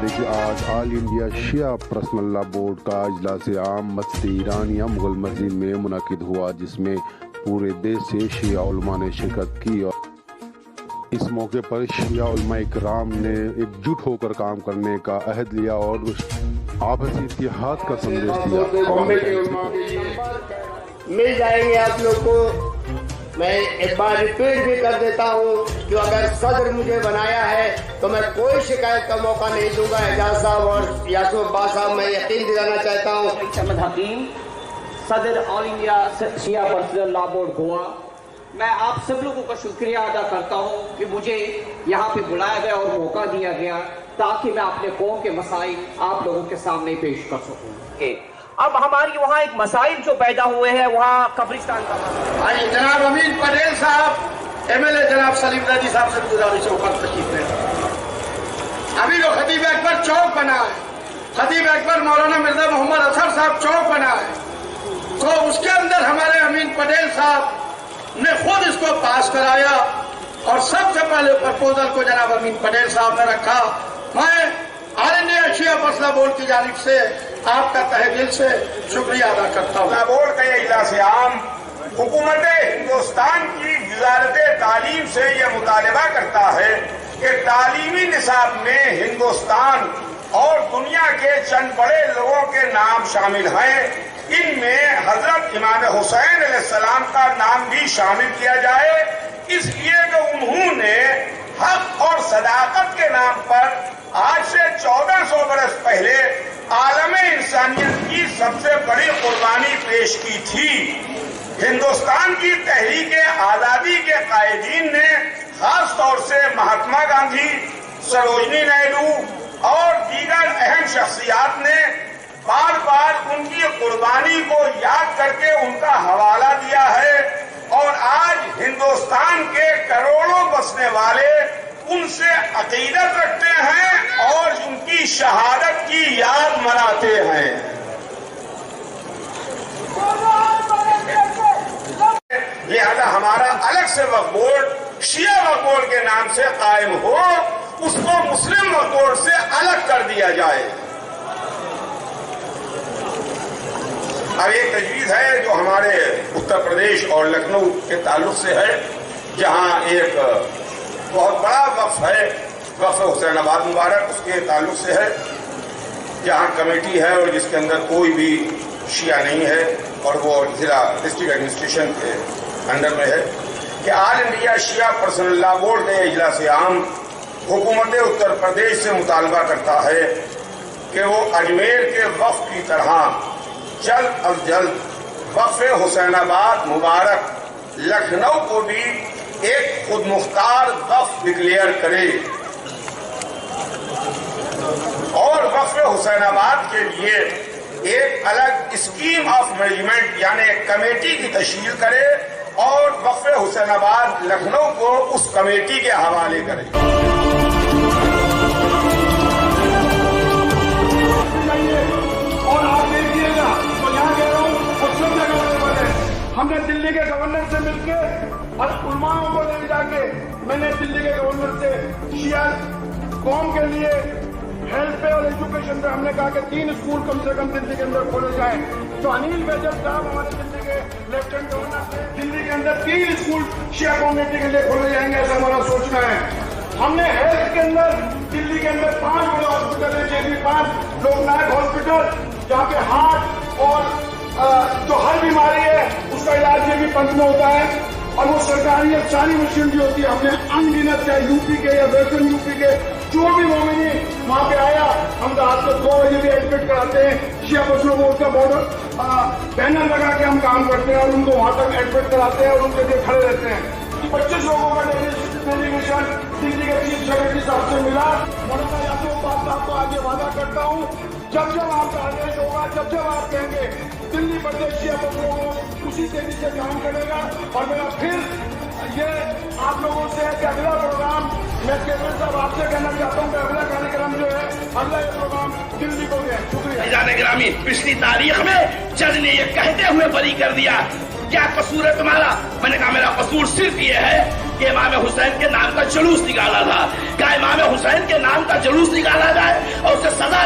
दें कि आज ऑल इंडिया शिया पर्सनल लॉ बोर्ड का इजलास आम मस्जिद ईरानिया मुगल मस्जिद में मुनक़िद हुआ, जिसमें पूरे देश से शिया उलमा ने शिरकत की और इस मौके पर शिया उलमा इकराम ने एकजुट होकर काम करने का अहद लिया और आपसी इत्तेहाद का संदेश दिया। मिल जाएंगे आप लोग को। मैं एक बार रिपीट भी कर देता हूँ कि अगर सदर मुझे बनाया है तो मैं कोई शिकायत का मौका नहीं दूंगा। एजाज साहब और यासूफ अब्बास साहब, मैं यकीन दिलाना चाहता हूँ। अहमद हकीम, सदर ऑल इंडिया शिया पर्सनल लॉ बोर्ड गोवा, मैं आप सब लोगों का शुक्रिया अदा करता हूँ कि मुझे यहाँ पे बुलाया गया और मौका दिया गया ताकि मैं अपने कौम के मसाइल आप लोगों के सामने पेश कर सकूँ। अब हमारी वहाँ एक मसाइल जो पैदा हुए हैं, वहाँ कब्रिस्तान का आज जनाब अमीन पटेल साहब, MLA जनाब सलीम रजी साहब से गुजारिश है ऊपर तशरीफ ले। अभी जो खतीब अकबर चौक बना है, खतीब अकबर मौलाना मिर्जा मोहम्मद असर साहब चौक बना है, तो उसके अंदर हमारे अमीन पटेल साहब ने खुद इसको पास कराया और सबसे पहले प्रपोजल को जनाब अमीन पटेल साहब ने रखा। मैं ऑल इंडिया शिया पर्सनल बोर्ड की जानिब से आपका तहे दिल से शुक्रिया अदा करता हूँ। बोर्ड का यह इजलास आम हुकूमत हिंदुस्तान की वजारत तालीम से यह मुतालबा करता है कि तालीमी निसाब में हिंदुस्तान और दुनिया के चंद बड़े लोगों के नाम शामिल हैं। इनमें हजरत इमाम हुसैन अलैहिस्सलाम का नाम भी शामिल किया जाए, इसलिए कि उन्होंने हक और सदाकत के नाम पर आज से 1400 बरस पहले आलम इंसानियत की सबसे बड़ी कुर्बानी पेश की थी। हिंदुस्तान की तहरीक आजादी के कायदीन ने खास तौर से महात्मा गांधी, सरोजनी नायडू और दीगर अहम शख्सियात ने बार बार उनकी कुर्बानी को याद करके उनका हवाला दिया है और आज हिंदुस्तान के करोड़ों बसने वाले उनसे अकीदत रखते हैं और उनकी शहादत की याद मनाते हैं। लिहाजा हमारा अलग से वक्फ बोर्ड शिया वक्फ बोर्ड के नाम से कायम हो, उसको मुस्लिम वक्फ बोर्ड से अलग कर दिया जाए। अब एक तजवीज है जो हमारे उत्तर प्रदेश और लखनऊ के ताल्लुक से है, जहां एक बहुत बड़ा वक्फ है, वक्फ हुसैनाबाद मुबारक, उसके ताल्लुक से है, जहां कमेटी है और जिसके अंदर कोई भी शिया नहीं है और वो जिला डिस्ट्रिक्ट एडमिनिस्ट्रेशन के अंडर में है, कि ऑल इंडिया शिया पर्सनल लॉ बोर्ड के इजलास आम हुकूमत उत्तर प्रदेश से मुतालबा करता है कि वो अजमेर के वक्फ की तरह जल्द अज जल्द वक्फ हुसैनाबाद मुबारक लखनऊ को भी एक खुद मुख्तार वक्फ डिक्लेयर करे और वक्फ हुसैनाबाद के लिए एक अलग स्कीम ऑफ मैनेजमेंट यानी एक कमेटी की तश्कील करे और वक्फ हुसैनाबाद लखनऊ को उस कमेटी के हवाले करे। और आप देखिएगा तो यहाँ कह रहा हूँ सब जगह वाले हमने दिल्ली के गवर्नर से मिलकर और उलमाओं को ले जाके मैंने दिल्ली के गवर्नर से शिया कौम के लिए हेल्थ पे और एजुकेशन पे हमने कहा कि 3 स्कूल कम से कम दिल्ली के अंदर खोले जाए। तो अनिल बैजल साहब हमारे दिल्ली के लेफ्टिनेंट गवर्नर, दिल्ली के अंदर 3 स्कूल शिया कम्युनिटी के लिए खोले जाएंगे, ऐसा हमारा सोचना है। हमने हेल्थ के अंदर दिल्ली के अंदर 5 बड़े हॉस्पिटल है, JB 5 लोकनायक हॉस्पिटल, जहाँ पे हार्ट और जो हर बीमारी है उसका इलाज JB 5 में होता है और वो सरकारी एक सारी मशीन भी होती है। हमने अनगिनत चाहे यूपी के या वेस्टर्न यूपी के जो भी मोमिनी वहाँ पे आया, हम रात को 2 बजे भी एडमिट कराते हैं। शिया पर्सनल बोर्ड का बॉर्डर बैनर लगा के हम काम करते हैं और उनको वहाँ तक एडमिट कराते हैं और उनके लिए खड़े रहते हैं। 25 लोगों का डेलीगेशन दिल्ली के चीफ सेक्रेटरी साहब से मिला। मौलाना यासूफ अब्बास साहब को आगे वादा करता हूँ, जब जब आपका आदेश होगा, जब जब आप कहेंगे, दिल्ली प्रदेश शिया पर्सनल उसी तेजी से काम करेगा। और मेरा फिर ये आप लोगों से है कि अगला प्रोग्राम मैं केवल साहब आपसे कहना चाहता हूँ कि अगला कार्यक्रम जो है, अगला ये प्रोग्राम दिल्ली को है। शुक्रिया। ग्रामीण पिछली तारीख में जज ने ये कहते हुए बरी कर दिया, क्या कसूर है तुम्हारा? मैंने कहा मेरा कसूर सिर्फ ये है कि इमाम हुसैन के नाम का जुलूस निकाला था। क्या इमाम हुसैन के नाम का जुलूस निकाला जाए और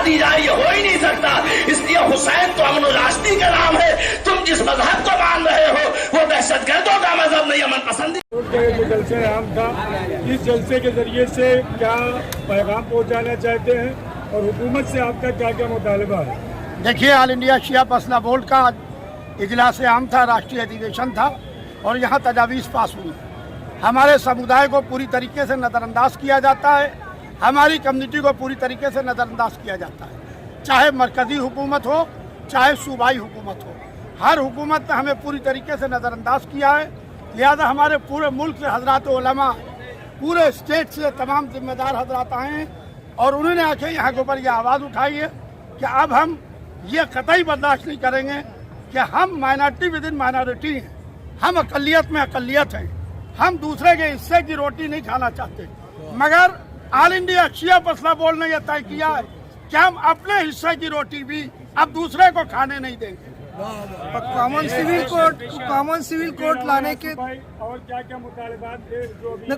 दी जा रही है, हो ही नहीं सकता। इसलिए हुसैन तो अमन राशदी का नाम है। तुम जिस मजहब को मान रहे हो वो दहशतगर्दों का मजहब नहीं, अमन पसंद। जो जलसे आम था, इस जलसे के जरिए से क्या पैगाम पहुंचाना चाहते हैं और हुकूमत से आपका क्या क्या मुतालबा है? देखिए, ऑल इंडिया शिया मसला बोर्ड का इजलास आम था, राष्ट्रीय अधिवेशन था और यहाँ तजावीज़ पास हुई। हमारे समुदाय को पूरी तरीके से नज़रअंदाज किया जाता है, हमारी कम्युनिटी को पूरी तरीके से नज़रअंदाज किया जाता है, चाहे मरकज़ी हुकूमत हो चाहे सूबाई हुकूमत हो। हर हुकूमत ने हमें पूरी तरीके से नज़रअंदाज किया है। लिहाजा हमारे पूरे मुल्क से हजरात उलमा, पूरे स्टेट से तमाम जिम्मेदार हजरात आए हैं और उन्होंने आके यहाँ के ऊपर यह आवाज़ उठाई है कि अब हम ये कतई बर्दाश्त नहीं करेंगे कि हम माइनॉरिटी विद इन माइनॉरिटी हैं, हम अकलियत में अकलियत हैं, हम दूसरे के हिस्से की रोटी नहीं खाना चाहते। मगर ऑल इंडिया शिया मसला बोर्ड ने यह तय किया है कि हम अपने हिस्से की रोटी भी अब दूसरे को खाने नहीं देंगे। कॉमन सिविल कोड लाने के और क्या क्या मुतालबात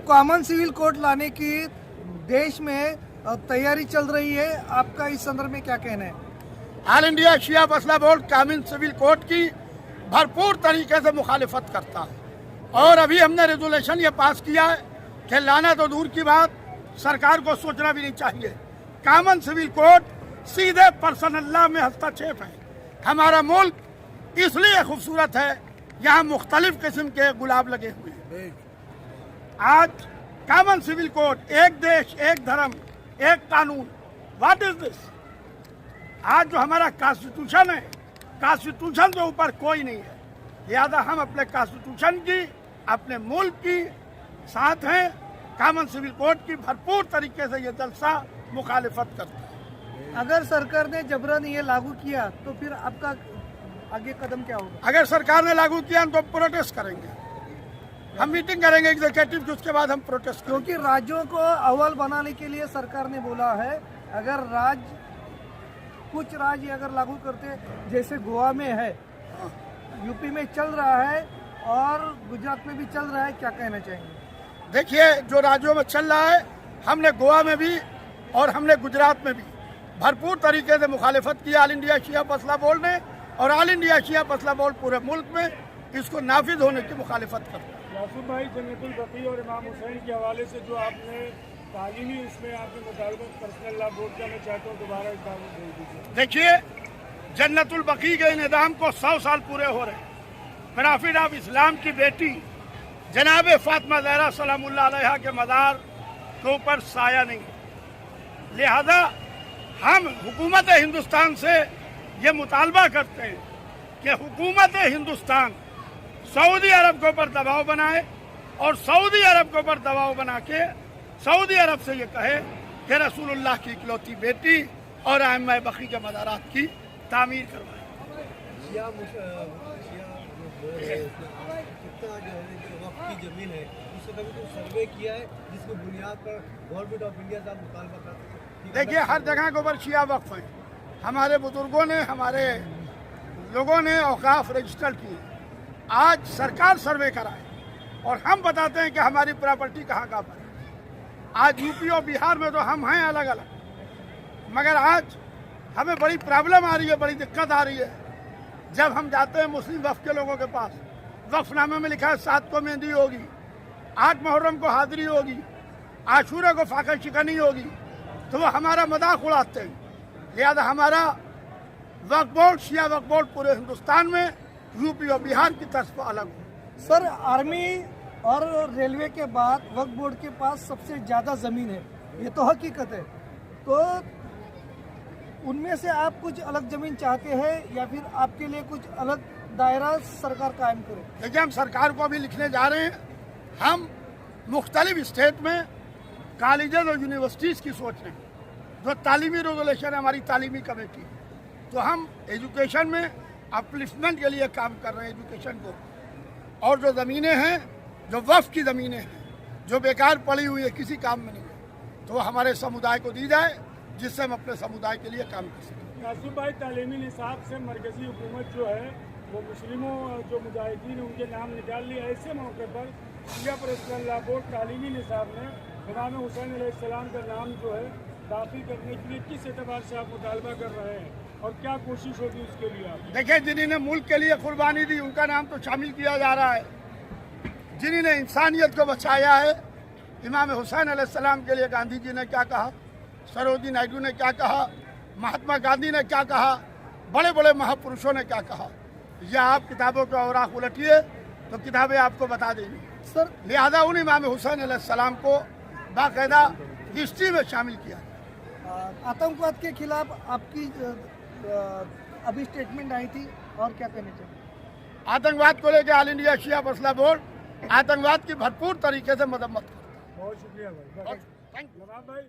कॉमन सिविल कोड लाने की देश में तैयारी चल रही है, आपका इस संदर्भ में क्या कहना है? ऑल इंडिया शिया मसला बोर्ड कॉमन सिविल कोड की भरपूर तरीके से मुखालिफत करता है और अभी हमने रेजोल्यूशन ये पास किया है कि लाना तो दूर की बात, सरकार को सोचना भी नहीं चाहिए। कॉमन सिविल कोड सीधे पर्सनल लॉ में हस्तक्षेप है। हमारा मुल्क इसलिए खूबसूरत है, यहाँ मुख्तलिफ किस्म के गुलाब लगे हुए हैं। आज कॉमन सिविल कोड, एक देश एक धर्म एक कानून, व्हाट इज दिस? आज जो हमारा कॉन्स्टिट्यूशन है, कॉन्स्टिट्यूशन के ऊपर कोई नहीं है। लिहाजा हम अपने कॉन्स्टिट्यूशन की, अपने मुल्क की साथ हैं। कॉमन सिविल कोड की भरपूर तरीके से ये जलसा मुखालिफत करता है। अगर सरकार ने जबरन ये लागू किया तो फिर आपका आगे कदम क्या होगा? अगर सरकार ने लागू किया तो प्रोटेस्ट करेंगे, हम मीटिंग करेंगे एग्जीक्यूटिव की, उसके बाद हम प्रोटेस्ट करेंगे। क्योंकि राज्यों को अव्वल बनाने के लिए सरकार ने बोला है, अगर कुछ राज्य अगर लागू करते, जैसे गोवा में है, यूपी में चल रहा है और गुजरात में भी चल रहा है, क्या कहना चाहेंगे? देखिए, जो राज्यों में चल रहा है, हमने गोवा में भी और हमने गुजरात में भी भरपूर तरीके से मुखालिफत की ऑल इंडिया शिया मसला बोर्ड ने, और ऑल इंडिया शिया मसला बोर्ड पूरे मुल्क में इसको नाफिज होने की मुखालिफत करता है। यासूफ भाई, जन्नतुल बकी और इमाम हुसैन के हवाले से जो आपने तालीमी इसमें आपके मुताबिक पर्सनल लॉ बोर्ड का, मैं चाहता हूँ दोबारा इस बात को भेज दीजिए। देखिए, जन्नतुल बकी के निज़ाम को 100 साल पूरे हो रहे हैं। खिलाफत ऑफ इस्लाम की बेटी जनाब फातिमा ज़हरा सलामुल्लाह अलैहा के मज़ार के ऊपर साया नहीं है। लिहाजा हम हुकूमत हिंदुस्तान से ये मुतालबा करते हैं कि हुकूमत हिंदुस्तान सऊदी अरब के ऊपर दबाव बनाए और सऊदी अरब के ऊपर दबाव बना के सऊदी अरब से ये कहे कि रसूलुल्लाह की इकलौती बेटी और आइम्मा बकी के मज़ारात की तामीर करवाए। की जमीन है, उससे कभी कोई सर्वे किया है जिसकी बुनियाद पर गवर्नमेंट ऑफ इंडिया से मुतालबा करते? देखिए, हर जगह के ऊपर शिया वक्फ है। हमारे बुजुर्गों ने, हमारे लोगों ने औकाफ रजिस्टर किए। आज सरकार सर्वे कराए और हम बताते हैं कि हमारी प्रॉपर्टी कहाँ कहाँ पर है। आज यूपी और बिहार में तो हम हैं अलग अलग, मगर आज हमें बड़ी प्रॉब्लम आ रही है, बड़ी दिक्कत आ रही है। जब हम जाते हैं मुस्लिम वक्फ के लोगों के पास, वक्फनामे में लिखा है 7 को मेहंदी होगी, 8 मुहर्रम को हाजिरी होगी, आशूरा को फाका शिकनी होगी, तो वो हमारा मजाक उड़ाते हैं। लिहाजा हमारा वक्फ बोर्ड, शिया वक्फ बोर्ड पूरे हिंदुस्तान में यूपी और बिहार की तर्ज पर अलग हो। सर, आर्मी और रेलवे के बाद वक्फ बोर्ड के पास सबसे ज़्यादा ज़मीन है, ये तो हकीकत है। तो उनमें से आप कुछ अलग ज़मीन चाहते हैं या फिर आपके लिए कुछ अलग दायरा सरकार कायम करे? देखिए, हम सरकार को अभी लिखने जा रहे हैं। हम मुख्तलिफ स्टेट में कॉलेजेस और यूनिवर्सिटीज़ की सोच रहे हैं। जो तालीमी रेगुलेशन है, हमारी तालीमी कमेटी, तो हम एजुकेशन में अपलिफ्टमेंट के लिए काम कर रहे हैं, एजुकेशन को। और जो ज़मीनें हैं, जो वक्फ की ज़मीनें हैं, जो बेकार पड़ी हुई है, किसी काम में नहीं है, तो वो हमारे समुदाय को दी जाए, जिससे हम अपने समुदाय के लिए काम कर सकें। यासूफ भाई, तालीमी निसाब से मरकज़ी हुकूमत जो है वो मुस्लिमों जो मुजाहिदीन उनके नाम निकाल लिए। ऐसे मौके पर शिया पर्सनल लॉ बोर्ड तालीमी निसाब में इमाम हुसैन अलैहिस्सलाम का नाम जो है दाखिल करने के लिए किस एतबार से आप मुतालबा कर रहे हैं और क्या कोशिश होगी उसके लिए आप? देखिए, जिन्होंने मुल्क के लिए कुर्बानी दी उनका नाम तो शामिल किया जा रहा है। जिन्होंने इंसानियत को बचाया है, इमाम हुसैन अलैहिस्सलाम के लिए गांधी जी ने क्या कहा, सरोजिनी नायडू ने क्या कहा, महात्मा गांधी ने क्या कहा, बड़े बड़े महापुरुषों ने क्या कहा, यह आप किताबों के औराक उलटिए तो किताबें आपको बता देंगी। सर, लिहाजा उन इमाम हुसैन अलैहिस्सलाम को बाकायदा हिस्ट्री में शामिल किया। आतंकवाद के खिलाफ आपकी अभी स्टेटमेंट आई थी और क्या कहना चाहिए? आतंकवाद को लेकर ऑल इंडिया शिया मसला बोर्ड आतंकवाद की भरपूर तरीके से मदम्मत करता है। बहुत शुक्रिया भाई। Thank you. नवाब भाई